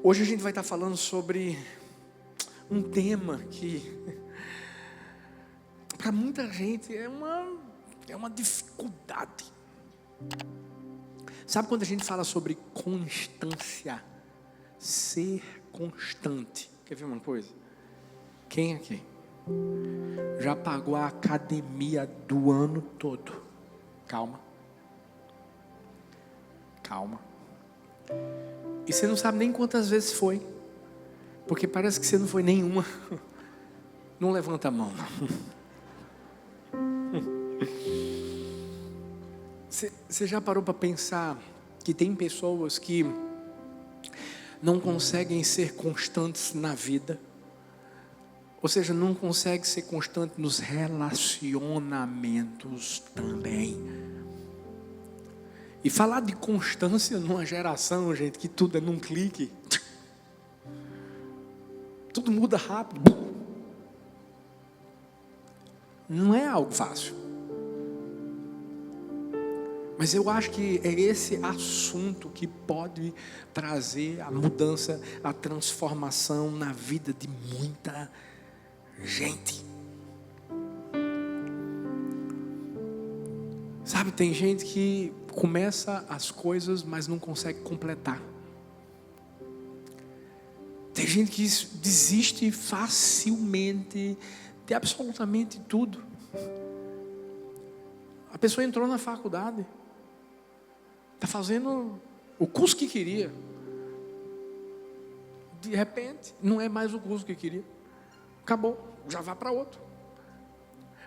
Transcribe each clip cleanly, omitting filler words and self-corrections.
Hoje a gente vai estar falando sobre um tema que para muita gente é uma dificuldade. Sabe quando a gente fala sobre constância? Ser constante. Quer ver uma coisa? Quem aqui já pagou a academia do ano todo? Calma. E você não sabe nem quantas vezes foi, porque parece que você não foi nenhuma. Não levanta a mão, não. Você já parou para pensar que tem pessoas que não conseguem ser constantes na vida? Ou seja, não conseguem ser constantes nos relacionamentos também. E falar de constância numa geração, gente, que tudo é num clique. Tudo muda rápido. Não é algo fácil. Mas eu acho que é esse assunto que pode trazer a mudança, a transformação na vida de muita gente. Sabe, tem gente que começa as coisas, mas não consegue completar. Tem gente que desiste facilmente de absolutamente tudo. A pessoa entrou na faculdade, está fazendo o curso que queria. De repente, não é mais o curso que queria. Acabou, já vai para outro.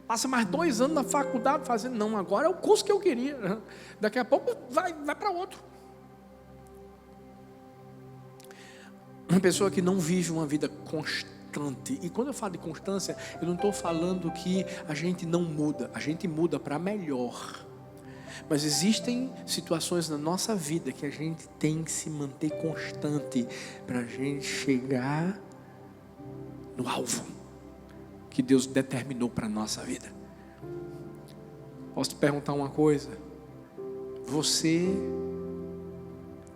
Passa mais 2 anos na faculdade fazendo, não, agora é o curso que eu queria. Daqui a pouco vai para outro. Uma pessoa que não vive uma vida constante. E quando eu falo de constância, eu não estou falando que a gente não muda. A gente muda para melhor. Mas existem situações na nossa vida que a gente tem que se manter constante para a gente chegar no alvo que Deus determinou para a nossa vida. Posso te perguntar uma coisa? Você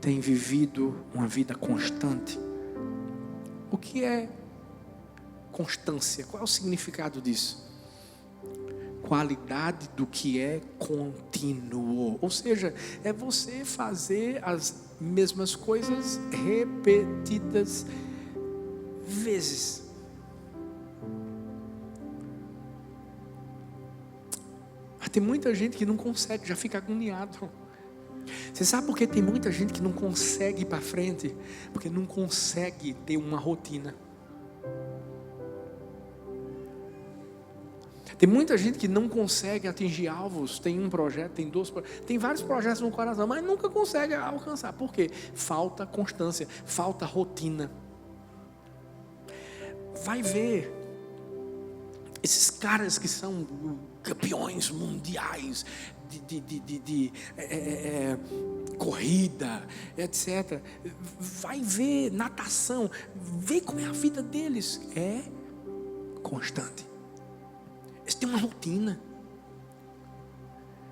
tem vivido uma vida constante? O que é constância? Qual é o significado disso? Qualidade do que é contínuo. Ou seja, é você fazer as mesmas coisas repetidas vezes. Tem muita gente que não consegue, já fica agoniado. Você sabe por que tem muita gente que não consegue ir para frente? Porque não consegue ter uma rotina. Tem muita gente que não consegue atingir alvos. Tem um projeto, tem 2 projetos, tem vários projetos no coração, mas nunca consegue alcançar. Por quê? Falta constância, falta rotina. Vai ver esses caras que são campeões mundiais de corrida, etc. Vai ver natação, vê como é a vida deles. É constante. Eles têm uma rotina.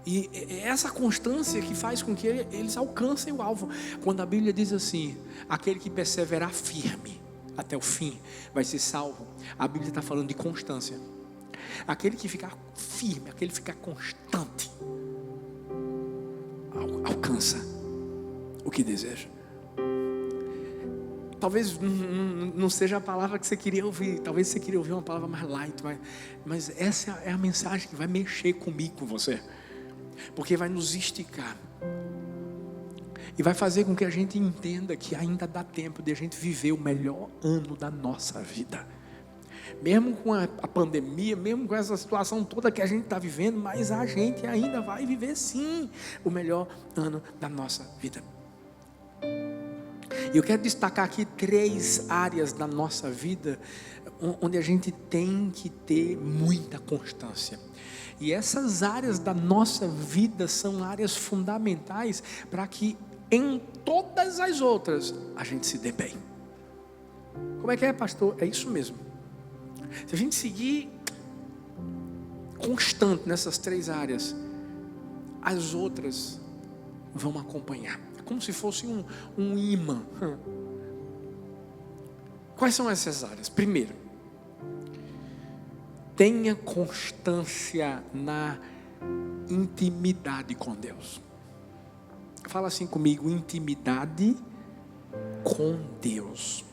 E é essa constância que faz com que eles alcancem o alvo. Quando a Bíblia diz assim: aquele que perseverar firme até o fim vai ser salvo. A Bíblia está falando de constância. Aquele que ficar firme, aquele que ficar constante, alcança o que deseja. Talvez não seja a palavra que você queria ouvir. Talvez você queria ouvir uma palavra mais light, mas essa é a mensagem que vai mexer comigo, com você, porque vai nos esticar e vai fazer com que a gente entenda que ainda dá tempo de a gente viver o melhor ano da nossa vida. Mesmo com a pandemia, mesmo com essa situação toda que a gente está vivendo, mas a gente ainda vai viver sim o melhor ano da nossa vida. E eu quero destacar aqui 3 áreas da nossa vida onde a gente tem que ter muita constância. E essas áreas da nossa vida são áreas fundamentais para que em todas as outras a gente se dê bem. Como é que é, pastor? É isso mesmo. Se a gente seguir constante nessas 3 áreas, as outras vão acompanhar. É como se fosse um imã. Quais são essas áreas? Primeiro, tenha constância na intimidade com Deus. Fala assim comigo: intimidade com Deus.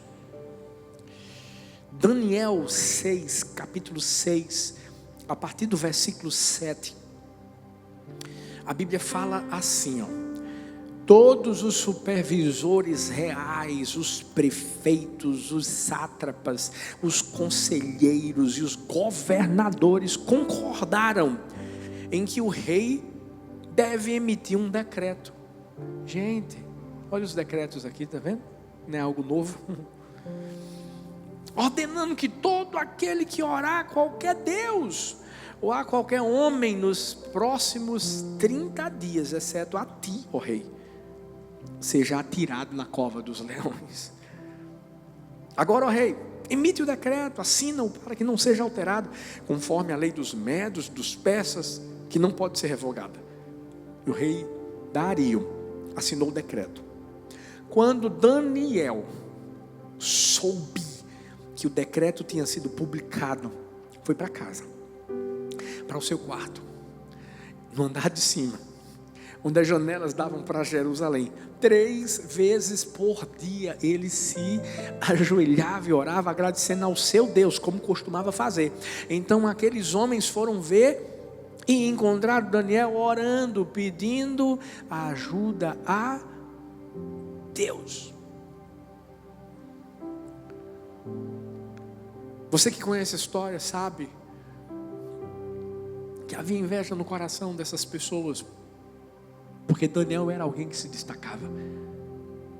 Daniel 6, capítulo 6, a partir do versículo 7, a Bíblia fala assim, todos os supervisores reais, os prefeitos, os sátrapas, os conselheiros e os governadores concordaram em que o rei deve emitir um decreto. Gente, olha os decretos aqui, está vendo? Não é algo novo. Ordenando que todo aquele que orar a qualquer Deus ou a qualquer homem nos próximos 30 dias, exceto a ti, ó rei, seja atirado na cova dos leões. Agora, ó rei, emite o decreto, assina-o para que não seja alterado, conforme a lei dos medos, dos persas, que não pode ser revogada. E o rei Dario assinou o decreto. Quando Daniel soube que o decreto tinha sido publicado, foi para casa, para o seu quarto, no andar de cima, onde as janelas davam para Jerusalém. 3 vezes por dia ele se ajoelhava e orava, agradecendo ao seu Deus, como costumava fazer. Então aqueles homens foram ver e encontraram Daniel orando, pedindo ajuda a Deus. Você que conhece a história sabe que havia inveja no coração dessas pessoas, porque Daniel era alguém que se destacava.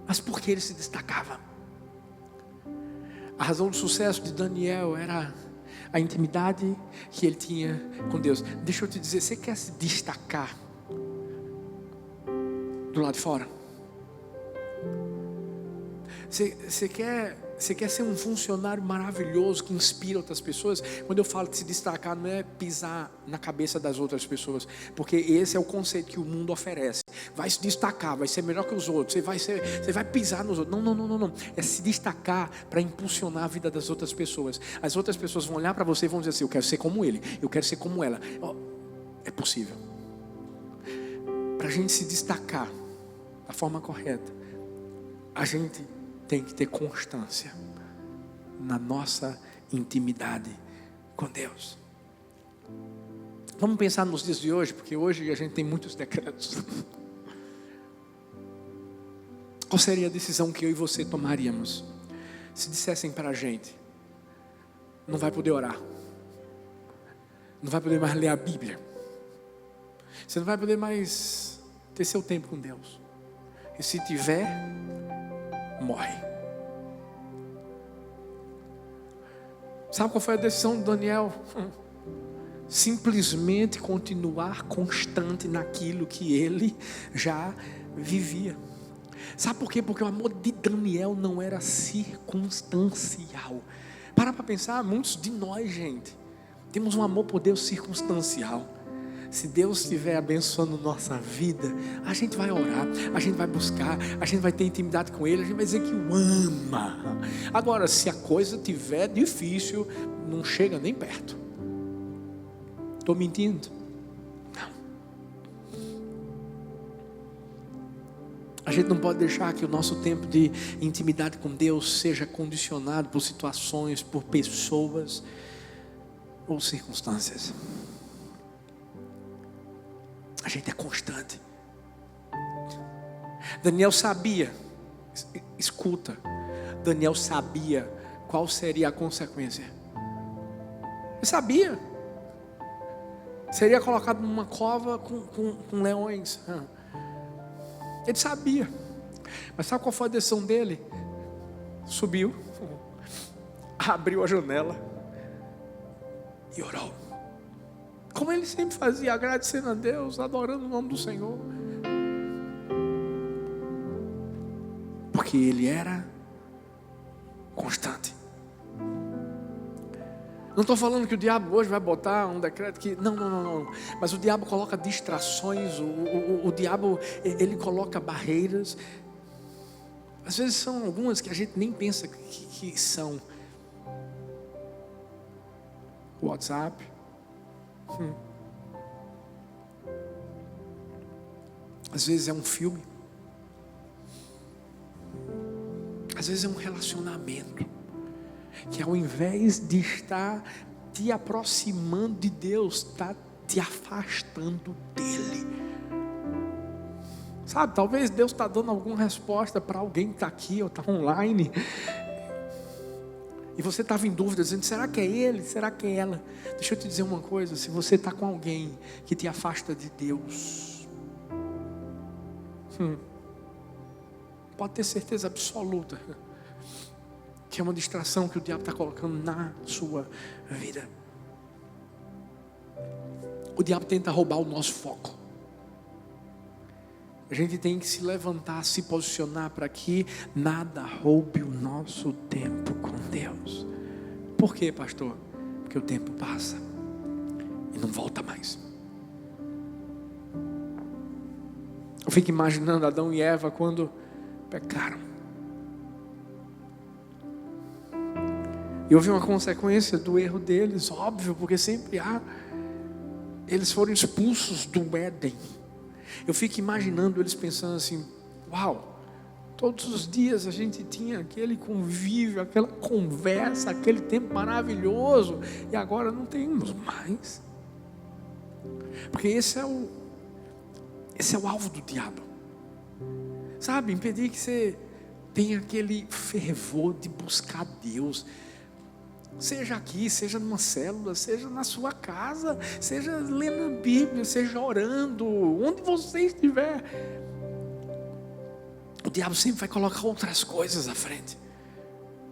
Mas por que ele se destacava? A razão do sucesso de Daniel era a intimidade que ele tinha com Deus. Deixa eu te dizer, você quer se destacar do lado de fora? Você quer ser um funcionário maravilhoso que inspira outras pessoas? Quando eu falo de se destacar, não é pisar na cabeça das outras pessoas, porque esse é o conceito que o mundo oferece. Vai se destacar, vai ser melhor que os outros, você vai pisar nos outros. Não. É se destacar para impulsionar a vida das outras pessoas. As outras pessoas vão olhar para você e vão dizer assim: eu quero ser como ele, eu quero ser como ela. É possível. Para a gente se destacar da forma correta, a gente tem que ter constância na nossa intimidade com Deus. Vamos pensar nos dias de hoje, porque hoje a gente tem muitos decretos. Qual seria a decisão que eu e você tomaríamos se dissessem para a gente: não vai poder orar, não vai poder mais ler a Bíblia, você não vai poder mais ter seu tempo com Deus, e se tiver, morre. Sabe qual foi a decisão de Daniel? Simplesmente continuar constante naquilo que ele já vivia. Sabe por quê? Porque o amor de Daniel não era circunstancial. Para pensar, muitos de nós, gente, temos um amor por Deus circunstancial. Se Deus estiver abençoando nossa vida, a gente vai orar, a gente vai buscar, a gente vai ter intimidade com Ele, a gente vai dizer que o ama. Agora, se a coisa estiver difícil, não chega nem perto. Estou mentindo? Não. A gente não pode deixar que o nosso tempo de intimidade com Deus seja condicionado por situações, por pessoas ou circunstâncias. A gente é constante. Daniel sabia, escuta, Daniel sabia qual seria a consequência. Ele sabia. Seria colocado numa cova com leões. Ele sabia. Mas sabe qual foi a decisão dele? Subiu, abriu a janela e orou. Como ele sempre fazia, agradecendo a Deus, adorando o nome do Senhor. Porque ele era constante. Não estou falando que o diabo hoje vai botar um decreto que... Não. Mas o diabo coloca distrações, o diabo, ele coloca barreiras. Às vezes são algumas que a gente nem pensa que são. WhatsApp. Às vezes é um filme. Às vezes é um relacionamento que ao invés de estar te aproximando de Deus, está te afastando dele. Sabe, talvez Deus está dando alguma resposta para alguém que está aqui ou está online, e você estava em dúvida, dizendo, será que é ele? Será que é ela? Deixa eu te dizer uma coisa, se você está com alguém que te afasta de Deus, pode ter certeza absoluta que é uma distração que o diabo está colocando na sua vida. O diabo tenta roubar o nosso foco. A gente tem que se levantar, se posicionar para que nada roube o nosso tempo com Deus. Por quê, pastor? Porque o tempo passa e não volta mais. Eu fico imaginando Adão e Eva quando pecaram. E houve uma consequência do erro deles, óbvio, porque sempre há. Eles foram expulsos do Éden. Eu fico imaginando eles pensando assim, uau, todos os dias a gente tinha aquele convívio, aquela conversa, aquele tempo maravilhoso, e agora não temos mais. Porque esse é o alvo do diabo. Sabe, impedir que você tenha aquele fervor de buscar Deus. Seja aqui, seja numa célula, seja na sua casa, seja lendo a Bíblia, seja orando, onde você estiver. O diabo sempre vai colocar outras coisas à frente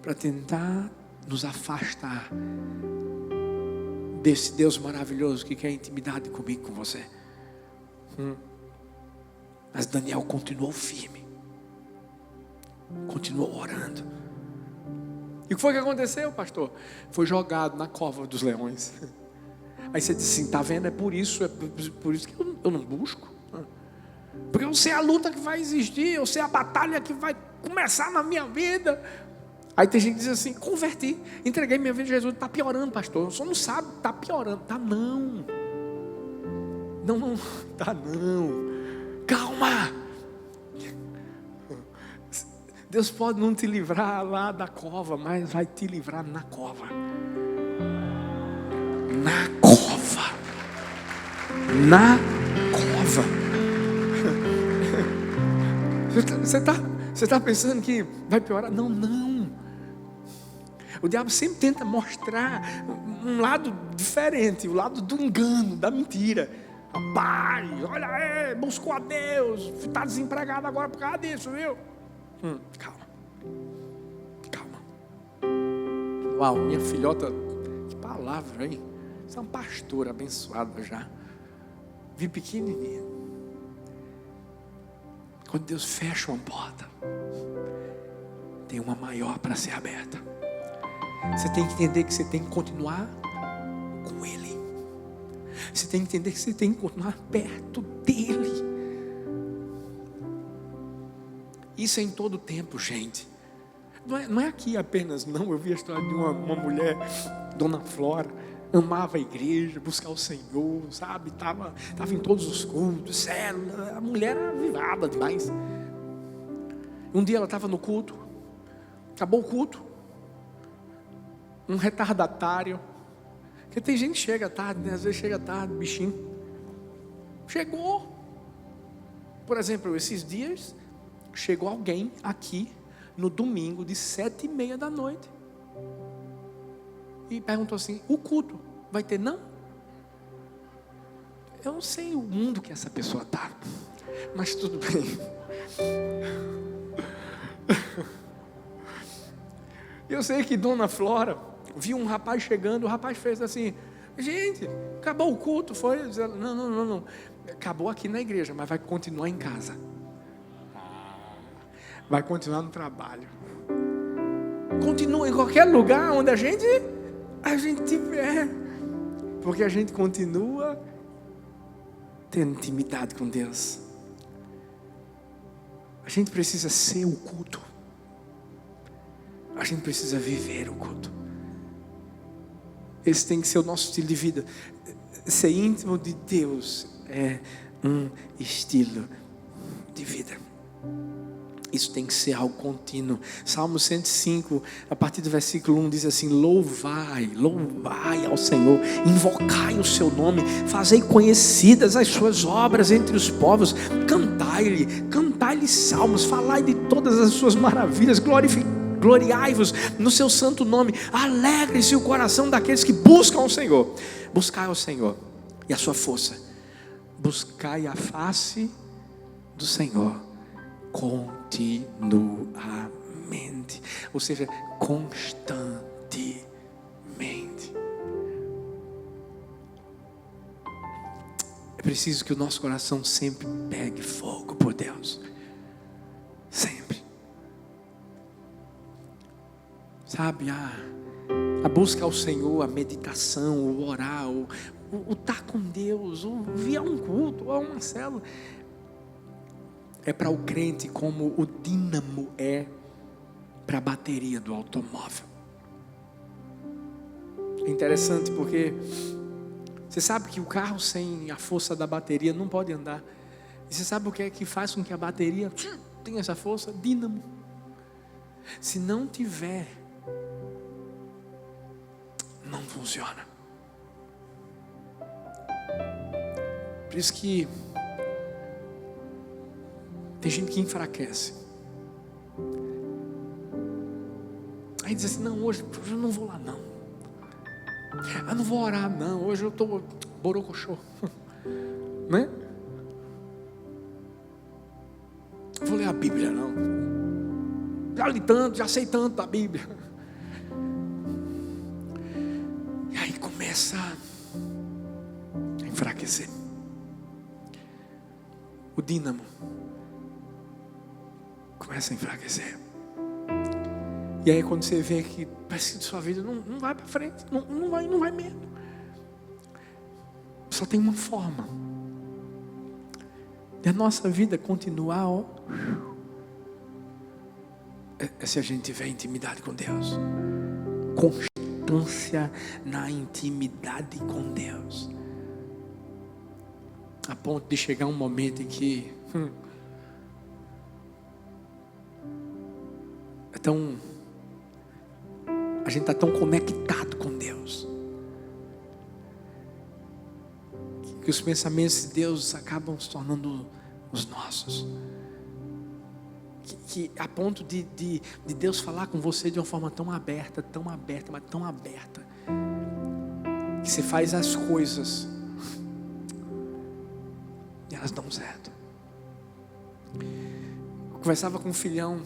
para tentar nos afastar desse Deus maravilhoso que quer intimidade comigo, com você. Mas Daniel continuou firme, continuou orando. E o que foi que aconteceu, pastor? Foi jogado na cova dos leões. Aí você disse assim, tá vendo? É por isso que eu não busco. Porque eu sei a luta que vai existir, eu sei a batalha que vai começar na minha vida. Aí tem gente que diz assim, converti, entreguei minha vida a Jesus. Está piorando, pastor, você não sabe, está piorando. Tá não, tá não. Calma. Deus pode não te livrar lá da cova, mas vai te livrar na cova. Na cova. Na cova. Você está pensando que vai piorar? Não. O diabo sempre tenta mostrar um lado diferente, o lado do engano, da mentira. Rapaz, olha aí, buscou a Deus, está desempregado agora por causa disso, viu? Calma. Uau, minha filhota, que palavra, hein? Você é uma pastora abençoada já. Vi pequenininha. Quando Deus fecha uma porta, tem uma maior para ser aberta. Você tem que entender que você tem que continuar com Ele. Você tem que entender que você tem que continuar perto dEle. Isso é em todo tempo, gente. Não é aqui apenas, não. Eu vi a história de uma mulher, Dona Flora, amava a igreja, buscar o Senhor, sabe? Estava em todos os cultos, célula. A mulher era vivada demais. Um dia ela estava no culto, acabou o culto. Um retardatário, porque tem gente que chega tarde, né? Às vezes chega tarde, bichinho. Chegou. Por exemplo, esses dias, chegou alguém aqui no domingo de 7:30 da noite e perguntou assim, o culto vai ter não? Eu não sei o mundo que essa pessoa está, mas tudo bem. Eu sei que Dona Flora viu um rapaz chegando, o rapaz fez assim, gente, acabou o culto, foi? Não, acabou aqui na igreja, mas vai continuar em casa. Vai continuar no trabalho. Continua em qualquer lugar onde a gente tiver. Porque a gente continua tendo intimidade com Deus. A gente precisa ser o culto. gente precisa viver o culto. Esse tem que ser o nosso estilo de vida. Ser íntimo de Deus é um estilo de vida. Isso tem que ser algo contínuo. Salmo 105, a partir do versículo 1 diz assim: louvai ao Senhor, invocai o seu nome, fazei conhecidas as suas obras entre os povos, cantai-lhe salmos, falai de todas as suas maravilhas, gloriai-vos no seu santo nome, alegre-se o coração daqueles que buscam o Senhor. Buscai ao Senhor e a sua força, buscai a face do Senhor continuamente, ou seja, constantemente. É preciso que o nosso coração sempre pegue fogo por Deus, sempre. Sabe, a busca ao Senhor, a meditação, o orar, o estar com Deus, o vir a um culto, ou a uma célula, é para o crente como o dínamo é para a bateria do automóvel. É interessante porque você sabe que o carro sem a força da bateria não pode andar. E você sabe o que é que faz com que a bateria tenha essa força? Dínamo. Se não tiver, não funciona. Por isso que tem gente que enfraquece. Aí diz assim: não, hoje eu não vou lá não. Eu não vou orar não. Hoje eu estou borocochô. Né? Não vou ler a Bíblia não. Já li tanto, já sei tanto da Bíblia. E aí começa a enfraquecer. O dínamo começa a enfraquecer. E aí quando você vê que parece que sua vida não vai para frente, não vai mesmo. Só tem uma forma de a nossa vida continuar, é se a gente tiver intimidade com Deus. Constância na intimidade com Deus. A ponto de chegar um momento em que a gente está tão conectado com Deus que os pensamentos de Deus acabam se tornando os nossos, que a ponto de Deus falar com você de uma forma tão aberta, mas tão aberta, que você faz as coisas e elas dão certo. Eu conversava com um filhão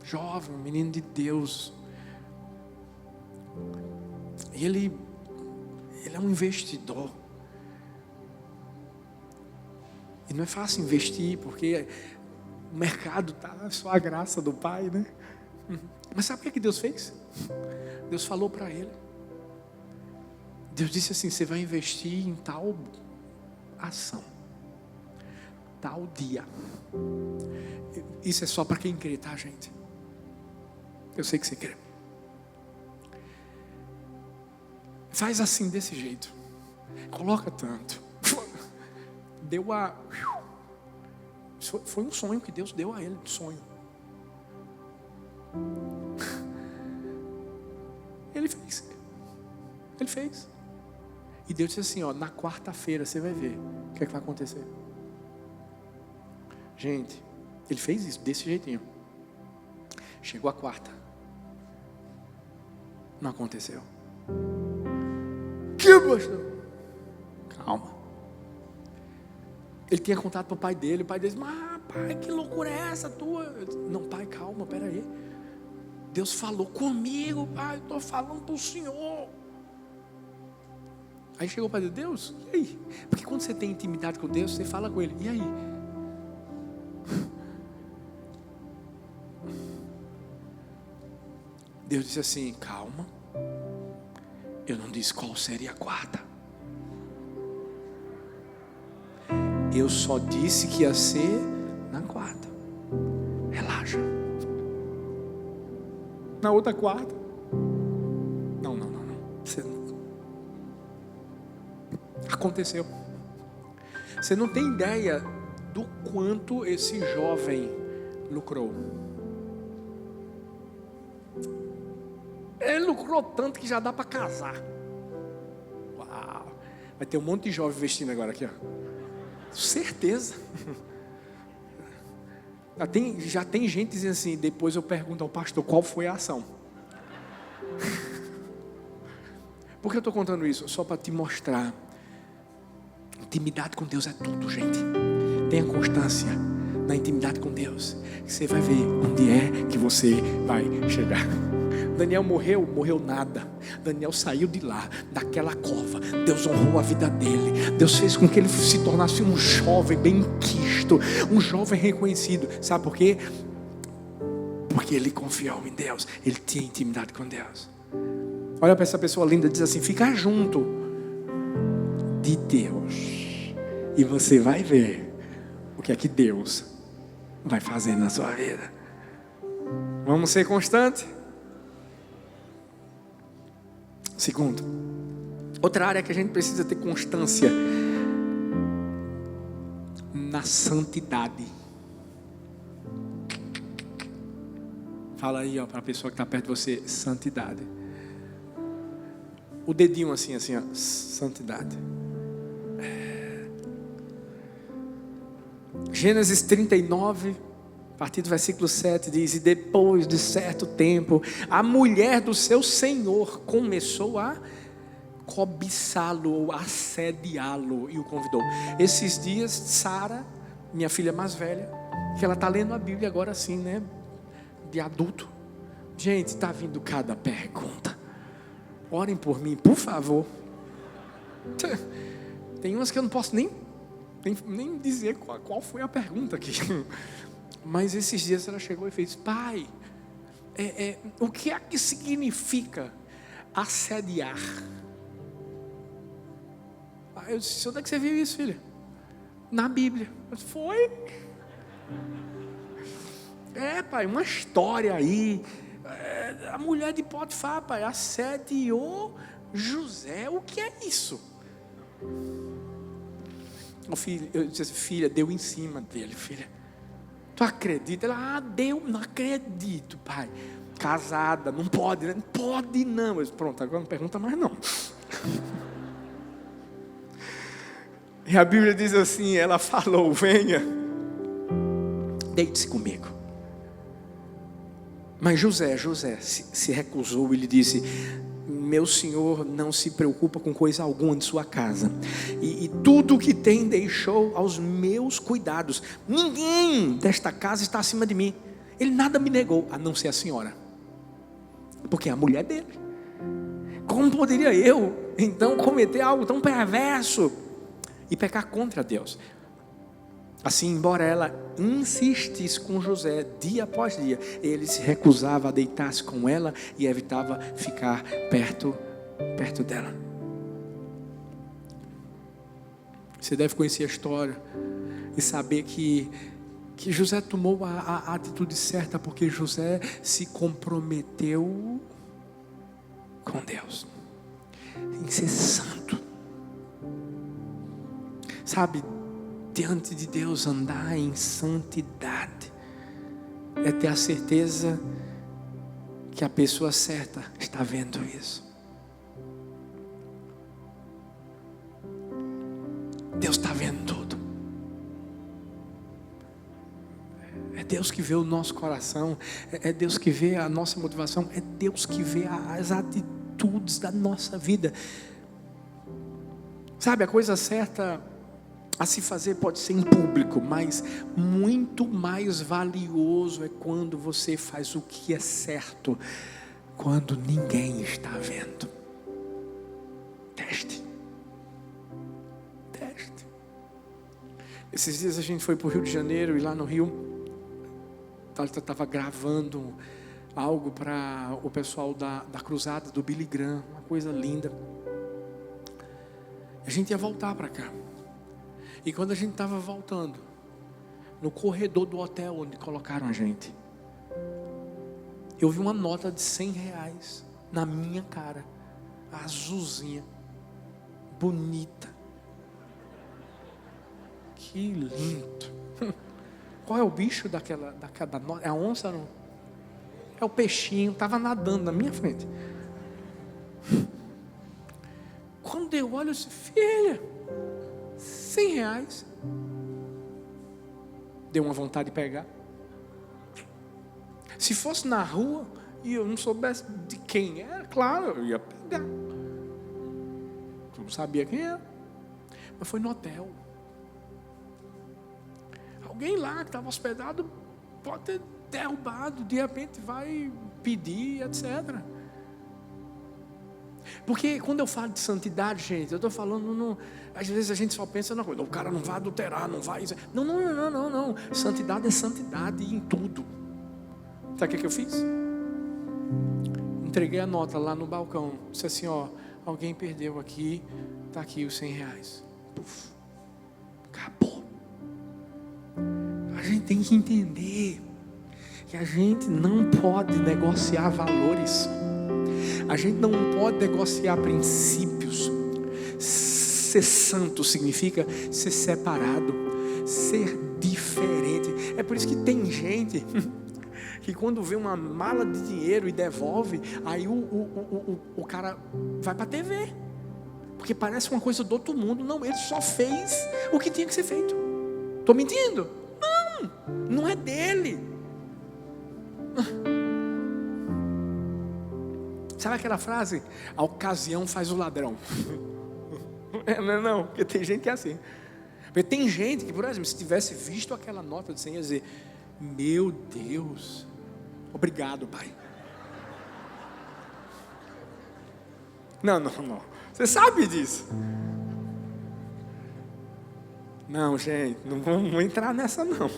jovem, um menino de Deus, e ele é um investidor. E não é fácil investir, porque o mercado está só a graça do Pai, né? Mas sabe o que Deus fez? Deus falou para ele. Deus disse assim: você vai investir em tal ação, tal dia. Isso é só para quem crê, tá, gente? Eu sei que você crê. Faz assim, desse jeito. Coloca tanto. Foi um sonho que Deus deu a ele, um sonho. Ele fez. E Deus disse assim: na quarta-feira você vai ver o que é que vai acontecer. Gente, ele fez isso desse jeitinho. Chegou a quarta, não aconteceu. Que pastor? Calma. Ele tinha contado para o pai dele. O pai dele disse: mas pai, que loucura é essa tua? Disse: não, pai, calma, peraí. Deus falou comigo, pai, estou falando para o Senhor. Aí chegou o pai dele: Deus, e aí? Porque quando você tem intimidade com Deus, você fala com ele: e aí? Deus disse assim: calma, eu não disse qual seria a quarta. Eu só disse que ia ser na quarta. Relaxa. na outra quarta. Não. Aconteceu. Você não tem ideia do quanto esse jovem lucrou. Ele lucrou tanto que já dá para casar. Uau! Vai ter um monte de jovem vestindo agora aqui, ó. Certeza. Já tem gente dizendo assim, depois eu pergunto ao pastor qual foi a ação. Por que eu estou contando isso? Só para te mostrar. Intimidade com Deus é tudo, gente. Tenha constância na intimidade com Deus. Você vai ver onde é que você vai chegar. Daniel morreu nada. Daniel saiu de lá, daquela cova. Deus honrou a vida dele. Deus fez com que ele se tornasse um jovem bem quisto, um jovem reconhecido. Sabe por quê? Porque ele confiou em Deus. Ele tinha intimidade com Deus. Olha para essa pessoa linda e diz assim: fica junto de Deus e você vai ver o que é que Deus vai fazer na sua vida. Vamos ser constantes. Segundo, outra área que a gente precisa ter constância na santidade. Fala aí, ó, para a pessoa que está perto de você: santidade. O dedinho assim, ó, santidade. Gênesis 39, a partir do versículo 7 diz: e depois de certo tempo, a mulher do seu senhor começou a cobiçá-lo, ou assediá-lo, e o convidou. Esses dias, Sara, minha filha mais velha, que ela está lendo a Bíblia agora assim, né, de adulto. Gente, está vindo cada pergunta. Orem por mim, por favor. Tem umas que eu não posso nem dizer qual foi a pergunta aqui. Mas esses dias ela chegou e fez: pai, o que é que significa assediar? Eu disse: onde é que você viu isso, filha? Na Bíblia. Eu disse: foi? Pai, uma história aí. A mulher de Potifar, pai, assediou José. O que é isso? Eu disse assim: filha, deu em cima dele, filha. Tu acredita? Ela: deu, não acredito, pai. Casada, não pode, né? Não pode não. Eu disse: pronto, agora não pergunta mais não. E a Bíblia diz assim, ela falou: venha, deite-se comigo. Mas José se recusou e lhe disse: meu senhor não se preocupa com coisa alguma de sua casa, e tudo o que tem deixou aos meus cuidados. Ninguém desta casa está acima de mim. Ele nada me negou, a não ser a senhora, porque é a mulher dele. Como poderia eu então cometer algo tão perverso e pecar contra Deus? Assim, embora ela insistisse com José dia após dia, ele se recusava a deitar-se com ela e evitava ficar perto dela. Você deve conhecer a história e saber que José tomou a atitude certa, porque José se comprometeu com Deus em ser santo. Sabe, diante de Deus, andar em santidade é ter a certeza que a pessoa certa está vendo isso. Deus está vendo tudo. É Deus que vê o nosso coração, é Deus que vê a nossa motivação, é Deus que vê as atitudes da nossa vida. Sabe, a coisa certa a se fazer pode ser em público, mas muito mais valioso é quando você faz o que é certo, quando ninguém está vendo. Teste. Esses dias a gente foi para o Rio de Janeiro, e lá no Rio Thalita estava gravando algo para o pessoal da cruzada do Billy Graham, uma coisa linda. A gente ia voltar para cá. E quando a gente estava voltando, no corredor do hotel onde colocaram a gente, Eu vi uma nota de R$100 na minha cara, azulzinha, bonita. Que lindo. Qual é o bicho daquela nota? É a onça, não? É o peixinho, estava nadando na minha frente. Quando eu olho, eu disse, filha, R$100. Deu uma vontade de pegar. Se fosse na rua e eu não soubesse de quem era, claro, eu ia pegar. Eu não sabia quem era. Mas foi no hotel. Alguém lá que estava hospedado pode ter derrubado, de repente vai pedir, etc. Porque quando eu falo de santidade, gente, eu estou falando, às vezes a gente só pensa na coisa, o cara não vai adulterar, não vai... Não. Santidade é santidade em tudo. Sabe o que eu fiz? Entreguei a nota lá no balcão, disse assim, ó, alguém perdeu aqui, está aqui os R$100. Puf, acabou. A gente tem que entender que a gente não pode negociar valores. A gente não pode negociar princípios. Ser santo significa ser separado, ser diferente. É por isso que tem gente que quando vê uma mala de dinheiro e devolve, aí o cara vai para a TV, porque parece uma coisa do outro mundo. Não, ele só fez o que tinha que ser feito. Estou mentindo? Não é dele. Sabe aquela frase? A ocasião faz o ladrão. Não, porque tem gente que é assim. Porque tem gente que, por exemplo, se tivesse visto aquela nota de 100, ia dizer, meu Deus, obrigado, pai. Não. Você sabe disso. Não, gente, não vamos entrar nessa não.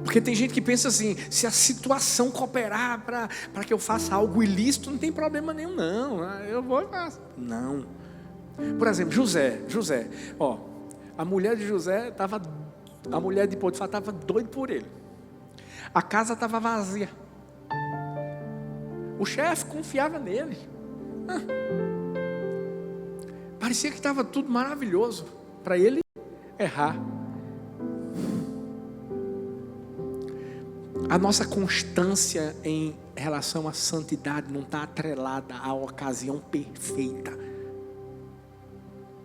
Porque tem gente que pensa assim, se a situação cooperar para que eu faça algo ilícito, não tem problema nenhum, não. Eu vou e faço. Não. Por exemplo, José, ó, a mulher de José estava, a mulher de Potifar estava doida por ele. A casa estava vazia. O chefe confiava nele. Parecia que estava tudo maravilhoso para ele errar. A nossa constância em relação à santidade não está atrelada à ocasião perfeita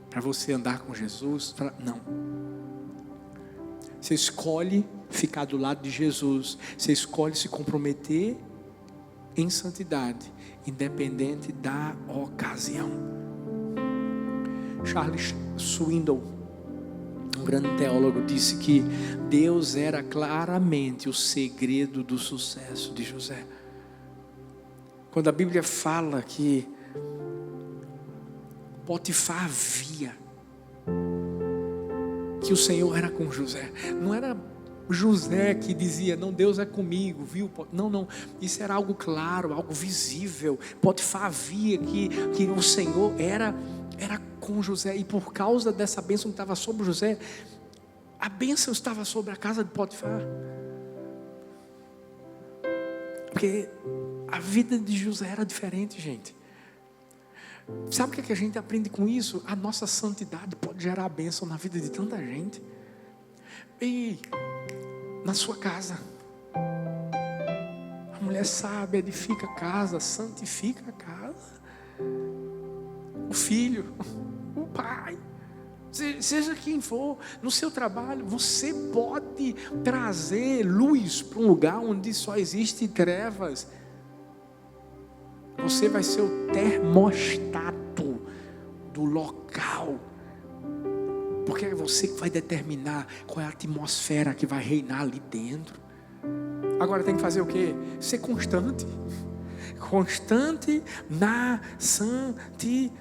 para você andar com Jesus. Não. Você escolhe ficar do lado de Jesus. Você escolhe se comprometer em santidade, independente da ocasião. Charles Swindoll, um grande teólogo, disse que Deus era claramente o segredo do sucesso de José. Quando a Bíblia fala que Potifar via que o Senhor era com José, não era José que dizia, não, Deus é comigo, viu? Não, isso era algo claro, algo visível. Potifar via que o Senhor era com José, e por causa dessa bênção que estava sobre José, a bênção estava sobre a casa de Potifar, porque a vida de José era diferente, gente. Sabe o que a gente aprende com isso? A nossa santidade pode gerar bênção na vida de tanta gente. E na sua casa, a mulher sábia edifica a casa, santifica a casa. O filho, o pai, seja quem for, no seu trabalho, você pode trazer luz para um lugar onde só existe trevas. Você vai ser o termostato do local, porque é você que vai determinar qual é a atmosfera que vai reinar ali dentro. Agora tem que fazer o quê? Ser constante na santidade.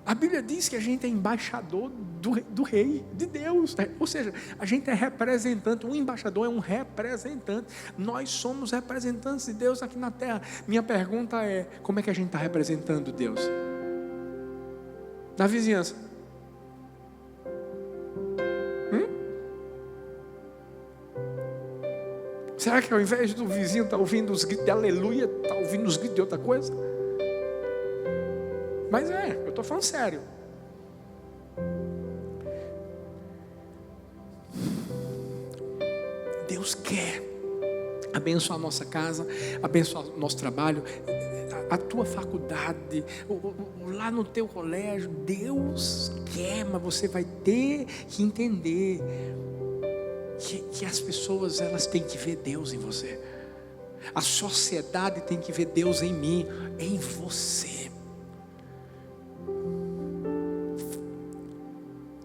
A Bíblia diz que a gente é embaixador do rei, de Deus. Ou seja, a gente é representante. Um embaixador é um representante. Nós somos representantes de Deus aqui na terra. Minha pergunta é, como é que a gente está representando Deus? Na vizinhança. Será que ao invés do vizinho estar ouvindo os gritos de aleluia, está ouvindo os gritos de outra coisa? Mas eu estou falando sério. Deus quer abençoar a nossa casa, abençoar o nosso trabalho, a tua faculdade, lá no teu colégio. Deus quer, mas você vai ter que entender que as pessoas, elas têm que ver Deus em você. A sociedade tem que ver Deus em mim, em você.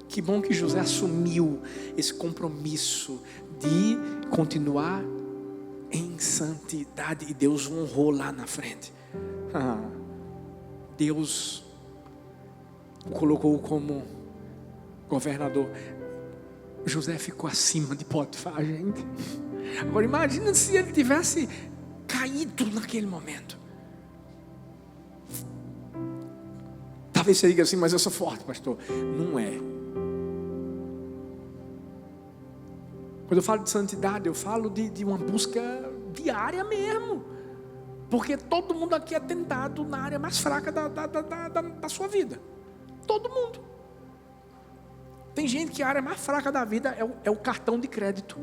Que bom que José assumiu esse compromisso de continuar em santidade, e Deus o honrou lá na frente. Deus o colocou como governador. José ficou acima de Potifar, gente. Agora imagina se ele tivesse caído naquele momento. Talvez você diga assim, mas eu sou forte, pastor. Não é. Quando eu falo de santidade, eu falo de uma busca diária mesmo. Porque todo mundo aqui é tentado na área mais fraca da sua vida. Todo mundo. Tem gente que a área mais fraca da vida é o cartão de crédito.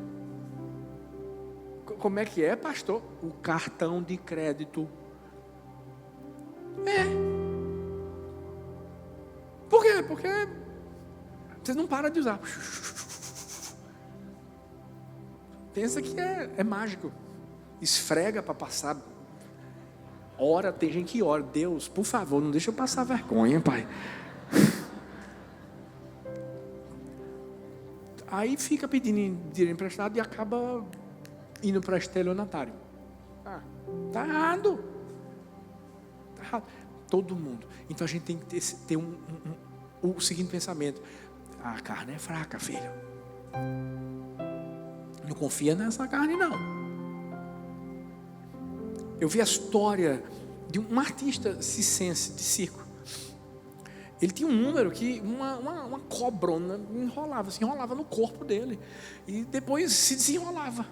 Como é que é, pastor? O cartão de crédito. Por quê? Porque você não para de usar. Pensa que é mágico. Esfrega para passar. Ora, tem gente que ora. Deus, por favor, não deixa eu passar vergonha, pai. Aí fica pedindo dinheiro emprestado e acaba indo para estelionatário. Tá errado. Tá errado. Todo mundo. Então a gente tem que ter o seguinte pensamento: a carne é fraca, filho. Não confia nessa carne, não. Eu vi a história de um artista circense de circo. Ele tinha um número que uma cobrona se enrolava no corpo dele. E depois se desenrolava.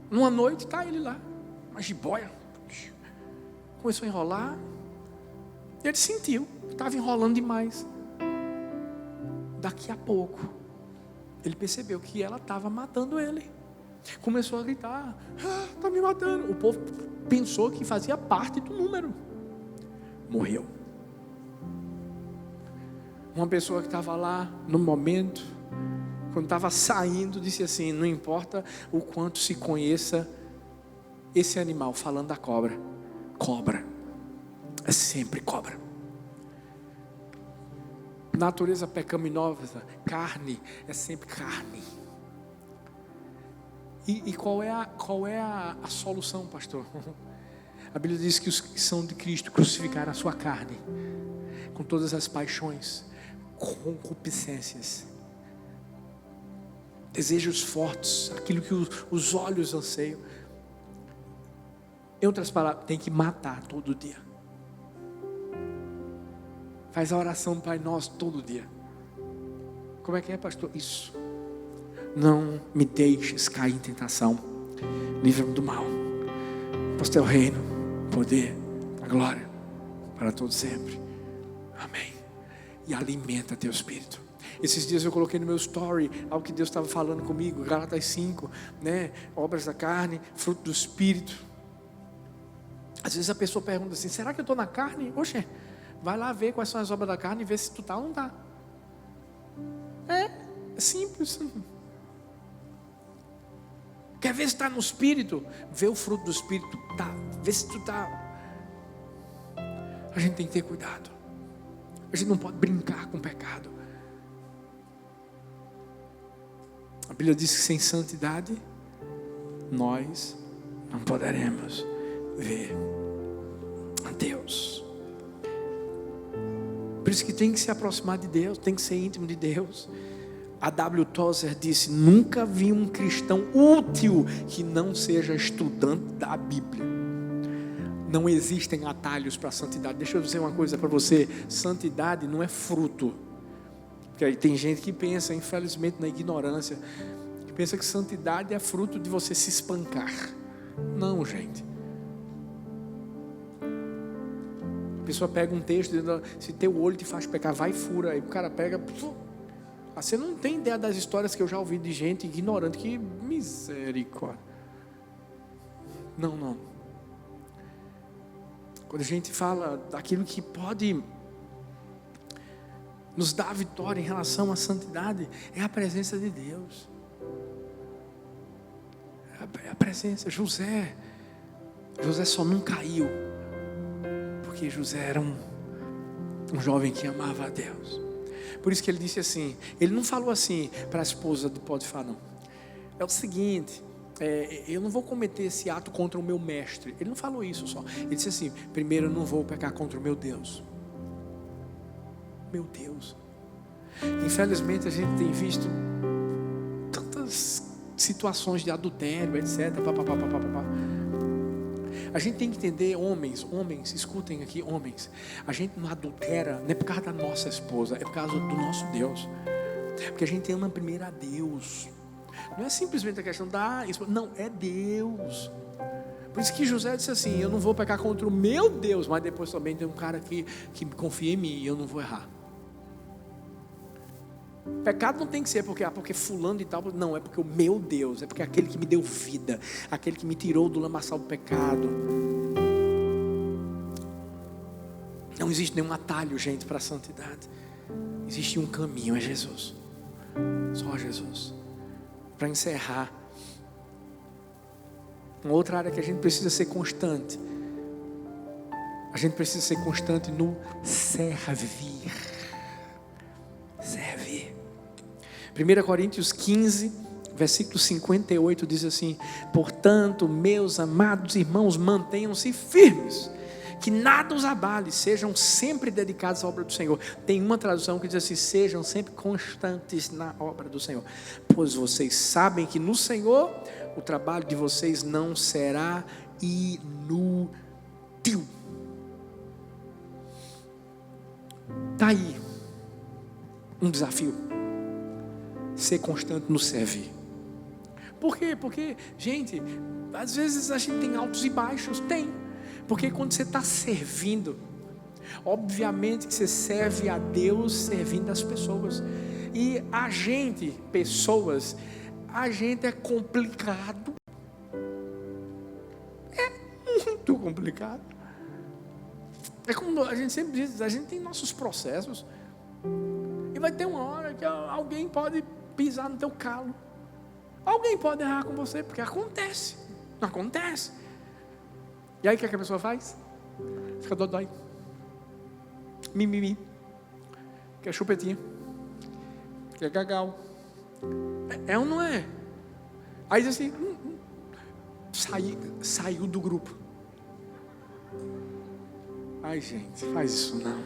Numa noite está ele lá, uma jiboia. Começou a enrolar. E ele sentiu que estava enrolando demais. Daqui a pouco, ele percebeu que ela estava matando ele. Começou a gritar: está me matando. O povo pensou que fazia parte do número. Morreu. Uma pessoa que estava lá no momento, quando estava saindo, disse assim: não importa o quanto se conheça esse animal, falando da cobra. Cobra é sempre cobra. Natureza pecaminosa, carne é sempre carne. E qual é a solução, pastor? A Bíblia diz que os que são de Cristo crucificaram a sua carne, com todas as paixões, concupiscências, desejos fortes, aquilo que os olhos anseiam. Em outras palavras, tem que matar todo dia. Faz a oração do Pai Nosso todo dia. Como é que é, pastor? Isso. Não me deixes cair em tentação. Livra-me do mal. Pois teu reino, poder, a glória, para todos sempre. Amém. E alimenta teu espírito. Esses dias eu coloquei no meu story algo que Deus estava falando comigo, Gálatas 5, né? Obras da carne, fruto do espírito. Às vezes a pessoa pergunta assim: será que eu estou na carne? Oxe, vai lá ver quais são as obras da carne e ver se tu está ou não está. É simples. Quer ver se está no espírito? Vê o fruto do espírito. Tá. Vê se tu está. A gente tem que ter cuidado. A gente não pode brincar com o pecado. A Bíblia diz que sem santidade nós não poderemos ver a Deus. Por isso que tem que se aproximar de Deus, tem que ser íntimo de Deus. A W. Tozer disse: nunca vi um cristão útil que não seja estudante da Bíblia. Não existem atalhos para a santidade. Deixa eu dizer uma coisa para você: santidade não é fruto. Porque aí tem gente que pensa, infelizmente, na ignorância, pensa que santidade é fruto de você se espancar. Não, gente. A pessoa pega um texto dizendo, se teu olho te faz pecar, vai e fura. Aí o cara pega... Você não tem ideia das histórias que eu já ouvi de gente ignorante. Que misericórdia. Não. Quando a gente fala daquilo que pode nos dar vitória em relação à santidade, é a presença de Deus. É a presença. José só não caiu porque José era um jovem que amava a Deus. Por isso que ele disse assim, ele não falou assim para a esposa do Potifar, não. É o seguinte, eu não vou cometer esse ato contra o meu mestre. Ele não falou isso só. Ele disse assim, primeiro eu não vou pecar contra o meu Deus. Meu Deus. Infelizmente a gente tem visto tantas situações de adultério, etc. A gente tem que entender, homens, escutem aqui, homens. A gente não adultera, não é por causa da nossa esposa, é por causa do nosso Deus. Porque a gente ama primeiro a Deus. Não é simplesmente a questão da esposa, não, é Deus. Por isso que José disse assim, eu não vou pecar contra o meu Deus, mas depois também tem um cara que confia em mim e eu não vou errar. Pecado não tem que ser porque fulano e tal, não, é porque o meu Deus, é porque aquele que me deu vida, aquele que me tirou do lamaçal do pecado. Não existe nenhum atalho, gente, para a santidade. Existe um caminho, é Jesus. Só Jesus. Para encerrar, uma outra área que a gente precisa ser constante. A gente precisa ser constante no servir. Servir. 1 Coríntios 15, versículo 58 diz assim: portanto, meus amados irmãos, mantenham-se firmes, que nada os abale, sejam sempre dedicados à obra do Senhor. Tem uma tradução que diz assim: sejam sempre constantes na obra do Senhor, pois vocês sabem que no Senhor o trabalho de vocês não será inútil. Está aí um desafio. Ser constante no servir. Por quê? Porque, gente, às vezes a gente tem altos e baixos. Tem. Porque quando você está servindo, obviamente que você serve a Deus servindo as pessoas. E a gente, pessoas, a gente é complicado. É muito complicado. É como a gente sempre diz, a gente tem nossos processos. E vai ter uma hora que alguém pode pisar no teu calo. Alguém pode errar com você, porque acontece. Não acontece. E aí o que a pessoa faz? Fica dodói. Mimimi. Quer chupetinha. Quer gagal. É ou não é? Aí diz assim, saiu do grupo. Ai, gente, faz isso não.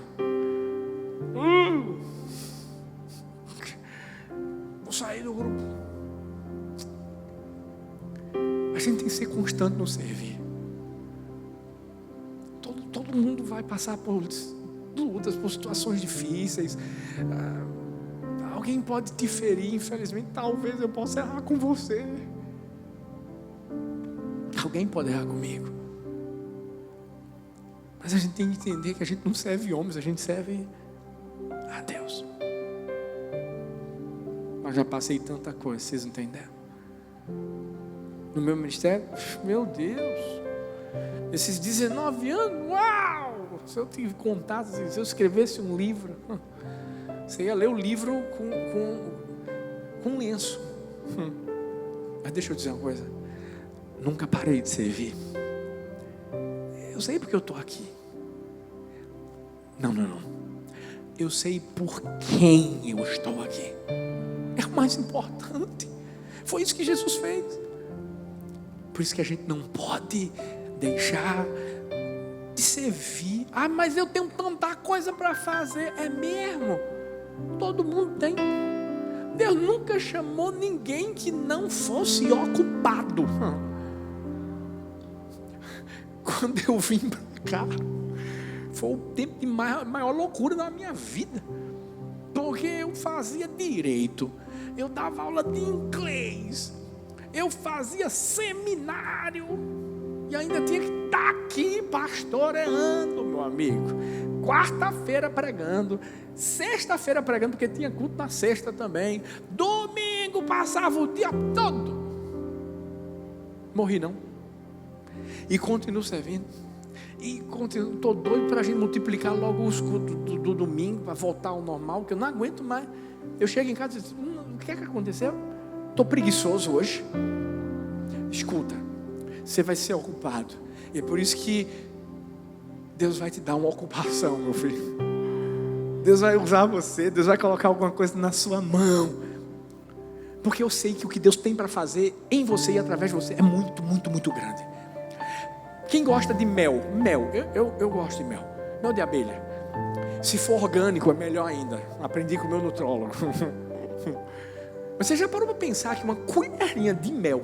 Vou sair do grupo. A gente tem que ser constante no servir. Todo mundo vai passar por lutas, por situações difíceis. Alguém pode te ferir, infelizmente. Talvez eu possa errar com você. Alguém pode errar comigo. Mas a gente tem que entender que a gente não serve homens, a gente serve a Deus. Mas já passei tanta coisa, vocês entendem? No meu ministério, meu Deus, esses 19 anos, uau! Se eu tive contato, se eu escrevesse um livro, você ia ler o livro com lenço. Mas deixa eu dizer uma coisa, nunca parei de servir. Eu sei porque eu estou aqui. Não. Eu sei por quem eu estou aqui. É o mais importante. Foi isso que Jesus fez. Por isso que a gente não pode deixar de servir. Ah, mas eu tenho tanta coisa para fazer. É mesmo? Todo mundo tem. Deus nunca chamou ninguém que não fosse ocupado. Quando eu vim para cá, foi o tempo de maior loucura da minha vida. Porque eu fazia direito, eu dava aula de inglês, eu fazia seminário, e ainda tinha que estar aqui pastoreando, meu amigo. Quarta-feira pregando, sexta-feira pregando, porque tinha culto na sexta também. Domingo passava o dia todo. Morri não. E continuo servindo. E continuo, estou doido para a gente multiplicar logo os cultos do domingo, para voltar ao normal, que eu não aguento mais. Eu chego em casa e digo, o que é que aconteceu? Estou preguiçoso hoje. Escuta, você vai ser ocupado. E é por isso que Deus vai te dar uma ocupação, meu filho. Deus vai usar você, Deus vai colocar alguma coisa na sua mão. Porque eu sei que o que Deus tem para fazer em você e através de você é muito, muito, muito grande. Quem gosta de mel? Mel, eu gosto de mel. Mel de abelha. Se for orgânico é melhor ainda. Aprendi com o meu nutrólogo. Mas você já parou para pensar que uma colherinha de mel,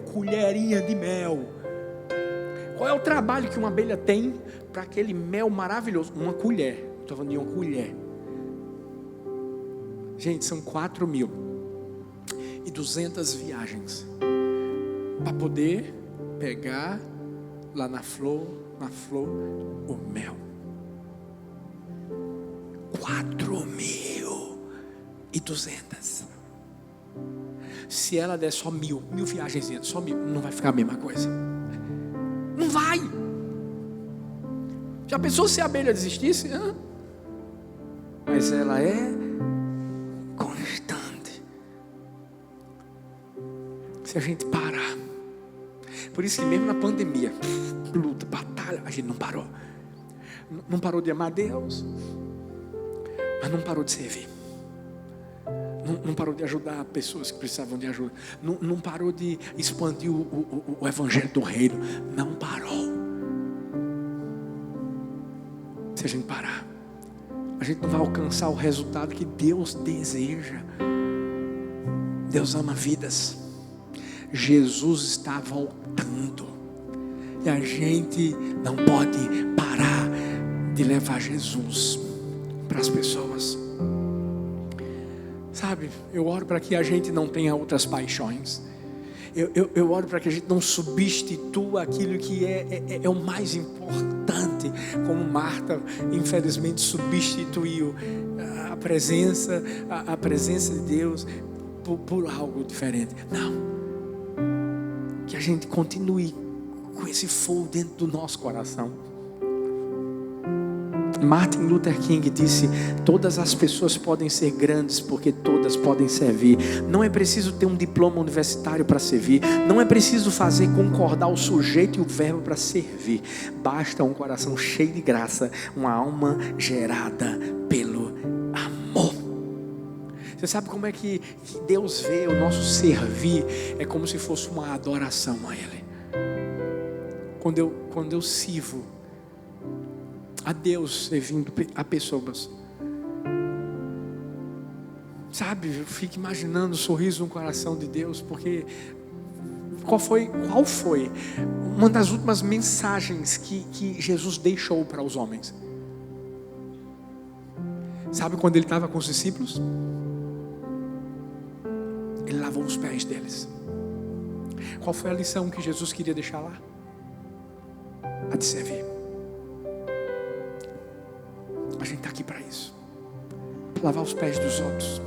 qual é o trabalho que uma abelha tem para aquele mel maravilhoso? Uma colher. Estou falando de uma colher. Gente, são 4.200 viagens para poder pegar lá na flor, o mel. 4.200. Se ela der só mil viagens, só 1.000, não vai ficar a mesma coisa. Não vai. Já pensou se a abelha desistisse? Mas ela é constante. Se a gente parar. Por isso que mesmo na pandemia, luta, batalha, a gente não parou. Não parou de amar Deus, mas não parou de servir. Não parou de ajudar pessoas que precisavam de ajuda. Não parou de expandir o evangelho do reino. Não parou. Se a gente parar, a gente não vai alcançar o resultado que Deus deseja. Deus ama vidas. Jesus está voltando. E a gente não pode parar de levar Jesus para as pessoas. Sabe, eu oro para que a gente não tenha outras paixões. Eu oro para que a gente não substitua aquilo que é o mais importante, como Marta infelizmente substituiu a presença de Deus por algo diferente. Não, que a gente continue com esse fogo dentro do nosso coração. Martin Luther King disse: todas as pessoas podem ser grandes porque todas podem servir. Não é preciso ter um diploma universitário para servir. Não é preciso fazer concordar o sujeito e o verbo para servir. Basta um coração cheio de graça, uma alma gerada pelo amor. Você sabe como é que Deus vê o nosso servir? É como se fosse uma adoração a Ele. Quando eu sirvo a Deus servindo a pessoas, sabe, eu fico imaginando o sorriso no coração de Deus, porque qual foi uma das últimas mensagens que Jesus deixou para os homens? Sabe, quando ele estava com os discípulos, ele lavou os pés deles. Qual foi a lição que Jesus queria deixar lá? A de servir. A gente está aqui para isso, para lavar os pés dos outros,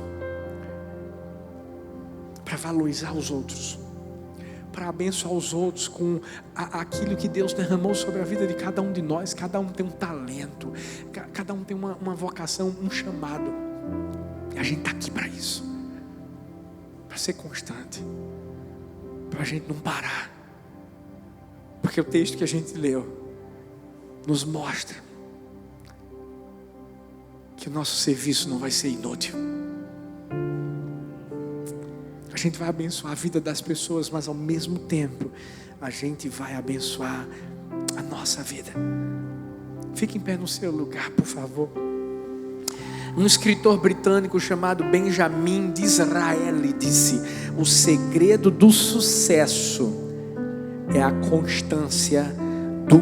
para valorizar os outros, para abençoar os outros com aquilo que Deus derramou sobre a vida de cada um de nós. Cada um tem um talento, cada um tem uma vocação, um chamado, e a gente está aqui para isso, para ser constante, para a gente não parar, porque o texto que a gente leu nos mostra que o nosso serviço não vai ser inútil. A gente vai abençoar a vida das pessoas, mas ao mesmo tempo a gente vai abençoar a nossa vida. Fique em pé no seu lugar, por favor. Um escritor britânico chamado Benjamin Disraeli disse: o segredo do sucesso é a constância do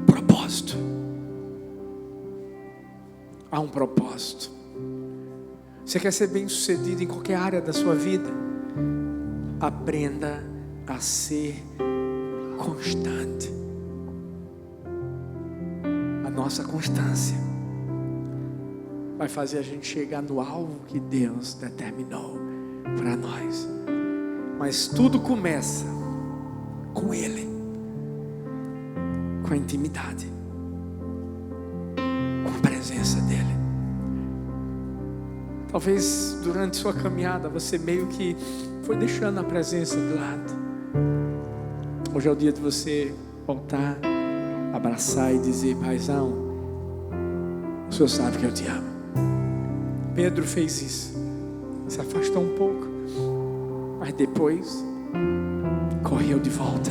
propósito. Há um propósito. Você quer ser bem-sucedido em qualquer área da sua vida? Aprenda a ser constante. A nossa constância vai fazer a gente chegar no alvo que Deus determinou para nós. Mas tudo começa com Ele, com a intimidade, com a presença dEle. Talvez durante sua caminhada você meio que foi deixando a presença de lado. Hoje é o dia de você voltar, abraçar e dizer: Paizão, o Senhor sabe que eu te amo. Pedro fez isso, se afastou um pouco, mas depois correu de volta.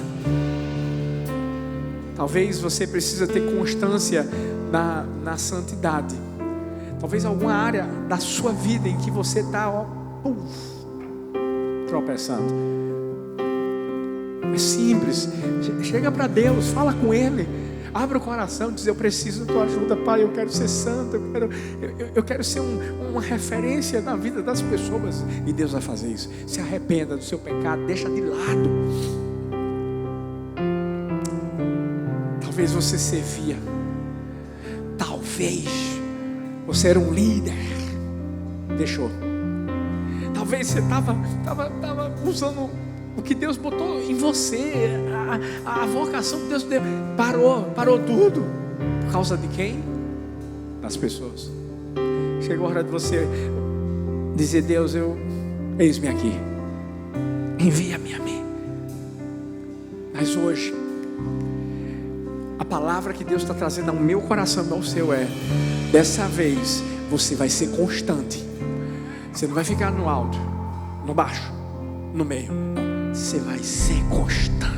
Talvez você precisa ter constância na santidade. Talvez alguma área da sua vida em que você está tropeçando. É simples. Chega para Deus, fala com Ele, abre o coração, diz: eu preciso da tua ajuda, Pai. Eu quero ser santo, eu quero ser uma referência na vida das pessoas. E Deus vai fazer isso. Se arrependa do seu pecado, deixa de lado. Talvez você servia, talvez você era um líder, deixou. Talvez você estava usando o que Deus botou em você, a vocação que Deus deu. Parou tudo. Por causa de quem? Das pessoas. Chegou a hora de você dizer: Deus, eis-me aqui, envia-me a mim. Mas hoje, a palavra que Deus está trazendo ao meu coração e ao seu é: dessa vez você vai ser constante. Você não vai ficar no alto, no baixo, no meio. Você vai ser constante.